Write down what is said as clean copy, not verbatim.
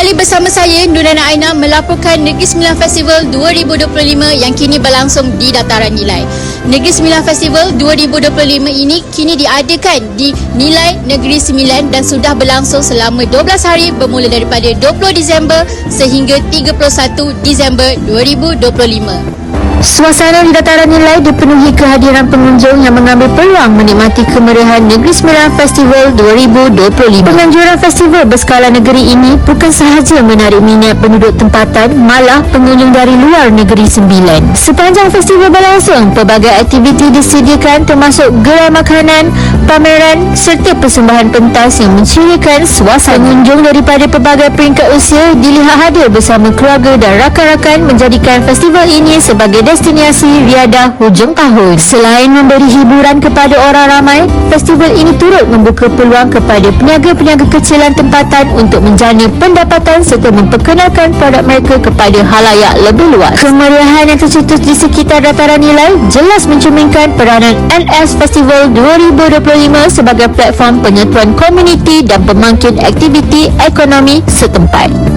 Kembali bersama saya Nurana Aina melaporkan Negeri Sembilan Festival 2025 yang kini berlangsung di Dataran Nilai. Negeri Sembilan Festival 2025 ini kini diadakan di Nilai Negeri Sembilan dan sudah berlangsung selama 12 hari bermula daripada 20 Disember sehingga 31 Disember 2025. Suasana di Dataran Nilai dipenuhi kehadiran pengunjung yang mengambil peluang menikmati kemeriahan Negeri Sembilan Festival 2025. Penganjuran festival berskala negeri ini bukan sahaja menarik minat penduduk tempatan, malah pengunjung dari luar Negeri Sembilan. Sepanjang festival berlangsung, pelbagai aktiviti disediakan termasuk gerai makanan, pameran serta persembahan pentas yang mencirikan suasana. Pengunjung daripada pelbagai peringkat usia dilihat hadir bersama keluarga dan rakan-rakan menjadikan festival ini sebagai destinasi riadah hujung tahun. Selain memberi hiburan kepada orang ramai, festival ini turut membuka peluang kepada peniaga-peniaga kecilan tempatan untuk menjana pendapatan serta memperkenalkan produk mereka kepada halayak lebih luas. Kemeriahan yang tercetus di sekitar Dataran Nilai jelas mencerminkan peranan NS Festival 2025 sebagai platform penyatuan komuniti dan pembangkit aktiviti ekonomi setempat.